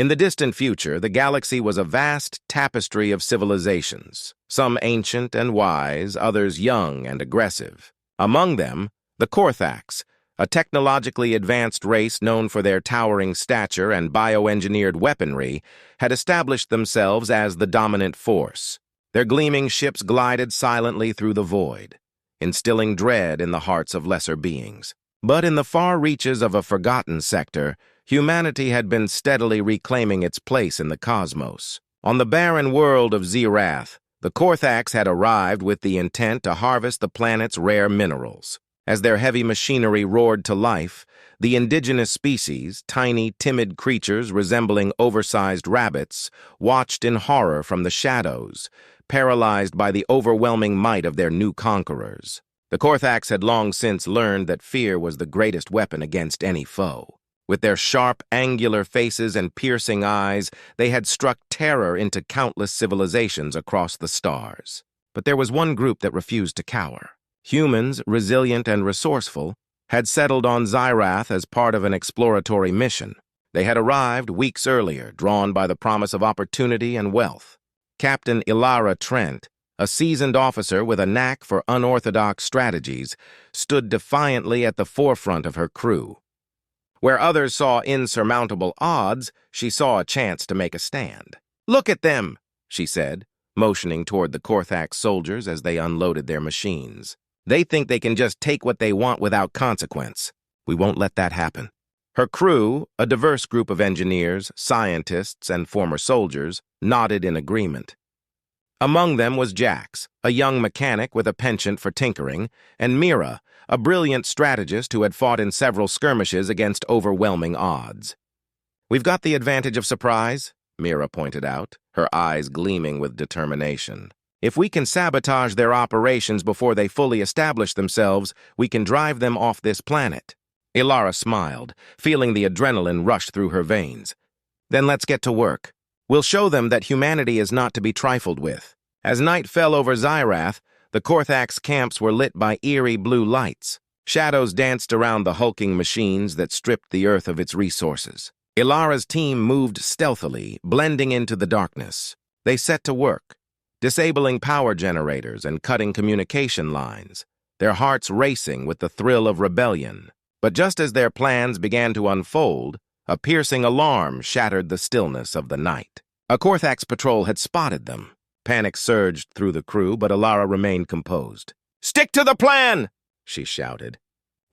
In the distant future, the galaxy was a vast tapestry of civilizations, some ancient and wise, others young and aggressive. Among them, the Korthax, a technologically advanced race known for their towering stature and bioengineered weaponry, had established themselves as the dominant force. Their gleaming ships glided silently through the void, instilling dread in the hearts of lesser beings. But in the far reaches of a forgotten sector, humanity had been steadily reclaiming its place in the cosmos. On the barren world of Zerath, the Korthax had arrived with the intent to harvest the planet's rare minerals. As their heavy machinery roared to life, the indigenous species, tiny, timid creatures resembling oversized rabbits, watched in horror from the shadows, paralyzed by the overwhelming might of their new conquerors. The Korthax had long since learned that fear was the greatest weapon against any foe. With their sharp, angular faces and piercing eyes, they had struck terror into countless civilizations across the stars. But there was one group that refused to cower. Humans, resilient and resourceful, had settled on Zerath as part of an exploratory mission. They had arrived weeks earlier, drawn by the promise of opportunity and wealth. Captain Ilara Trent, a seasoned officer with a knack for unorthodox strategies, stood defiantly at the forefront of her crew. Where others saw insurmountable odds, she saw a chance to make a stand. "Look at them," she said, motioning toward the Korthax soldiers as they unloaded their machines. "They think they can just take what they want without consequence. We won't let that happen." Her crew, a diverse group of engineers, scientists, and former soldiers, nodded in agreement. Among them was Jax, a young mechanic with a penchant for tinkering, and Mira, a brilliant strategist who had fought in several skirmishes against overwhelming odds. "We've got the advantage of surprise," Mira pointed out, her eyes gleaming with determination. "If we can sabotage their operations before they fully establish themselves, we can drive them off this planet." Ilara smiled, feeling the adrenaline rush through her veins. "Then let's get to work. We'll show them that humanity is not to be trifled with." As night fell over Zerath, the Korthax camps were lit by eerie blue lights. Shadows danced around the hulking machines that stripped the Earth of its resources. Ilara's team moved stealthily, blending into the darkness. They set to work, disabling power generators and cutting communication lines, their hearts racing with the thrill of rebellion. But just as their plans began to unfold, a piercing alarm shattered the stillness of the night. A Korthax patrol had spotted them. Panic surged through the crew, but Ilara remained composed. "Stick to the plan!" she shouted.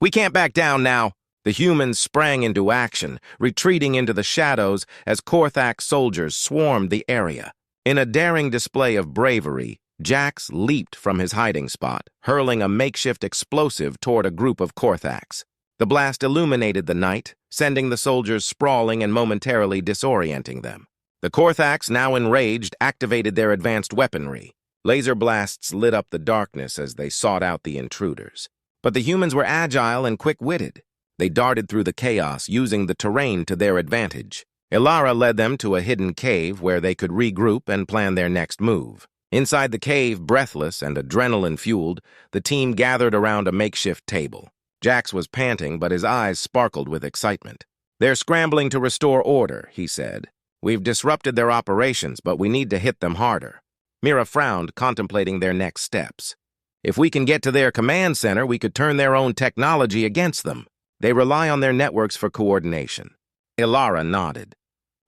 "We can't back down now." The humans sprang into action, retreating into the shadows as Korthax soldiers swarmed the area. In a daring display of bravery, Jax leaped from his hiding spot, hurling a makeshift explosive toward a group of Korthax. The blast illuminated the night, sending the soldiers sprawling and momentarily disorienting them. The Korthax, now enraged, activated their advanced weaponry. Laser blasts lit up the darkness as they sought out the intruders. But the humans were agile and quick-witted. They darted through the chaos, using the terrain to their advantage. Ilara led them to a hidden cave where they could regroup and plan their next move. Inside the cave, breathless and adrenaline-fueled, the team gathered around a makeshift table. Jax was panting, but his eyes sparkled with excitement. "They're scrambling to restore order," he said. "We've disrupted their operations, but we need to hit them harder." Mira frowned, contemplating their next steps. "If we can get to their command center, we could turn their own technology against them. They rely on their networks for coordination." Ilara nodded.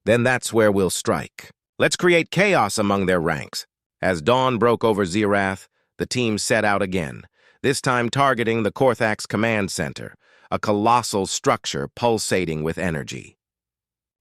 "Then that's where we'll strike. Let's create chaos among their ranks." As dawn broke over Zerath, the team set out again, this time targeting the Korthax command center, a colossal structure pulsating with energy.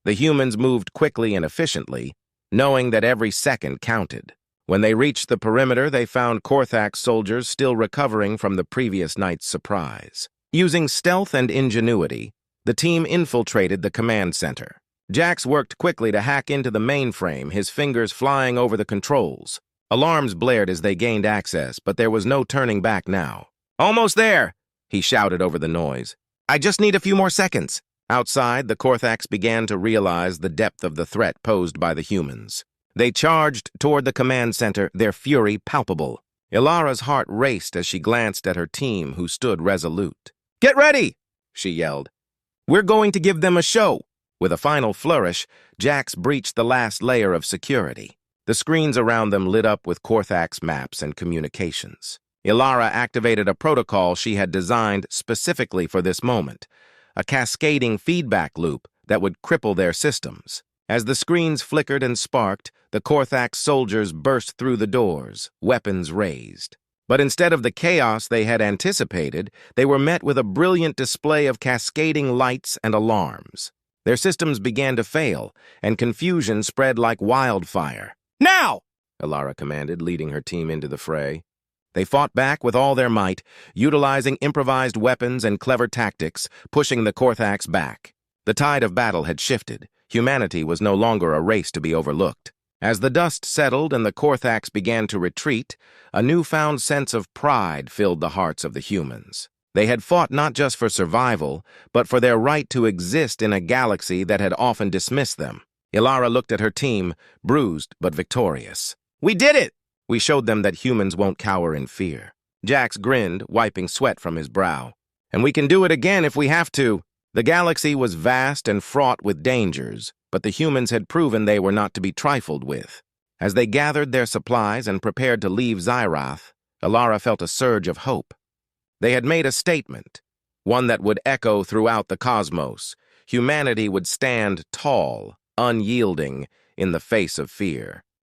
The humans moved quickly and efficiently, knowing that every second counted. When they reached the perimeter, they found Korthax soldiers still recovering from the previous night's surprise. Using stealth and ingenuity, the team infiltrated the command center. Jax worked quickly to hack into the mainframe, his fingers flying over the controls. Alarms blared as they gained access, but there was no turning back now. "Almost there!" he shouted over the noise. "I just need a few more seconds." Outside, the Korthax began to realize the depth of the threat posed by the humans. They charged toward the command center, their fury palpable. Ilara's heart raced as she glanced at her team, who stood resolute. "Get ready!" she yelled. "We're going to give them a show." With a final flourish, Jax breached the last layer of security. The screens around them lit up with Korthak's maps and communications. Ilara activated a protocol she had designed specifically for this moment, a cascading feedback loop that would cripple their systems. As the screens flickered and sparked, the Korthak soldiers burst through the doors, weapons raised. But instead of the chaos they had anticipated, they were met with a brilliant display of cascading lights and alarms. Their systems began to fail, and confusion spread like wildfire. "Now!" Ilara commanded, leading her team into the fray. They fought back with all their might, utilizing improvised weapons and clever tactics, pushing the Korthaks back. The tide of battle had shifted. Humanity was no longer a race to be overlooked. As the dust settled and the Korthaks began to retreat, a newfound sense of pride filled the hearts of the humans. They had fought not just for survival, but for their right to exist in a galaxy that had often dismissed them. Ilara looked at her team, bruised but victorious. "We did it!" "We showed them that humans won't cower in fear." Jax grinned, wiping sweat from his brow. "And we can do it again if we have to." The galaxy was vast and fraught with dangers, but the humans had proven they were not to be trifled with. As they gathered their supplies and prepared to leave Zyrath, Ilara felt a surge of hope. They had made a statement, one that would echo throughout the cosmos. Humanity would stand tall, unyielding, in the face of fear.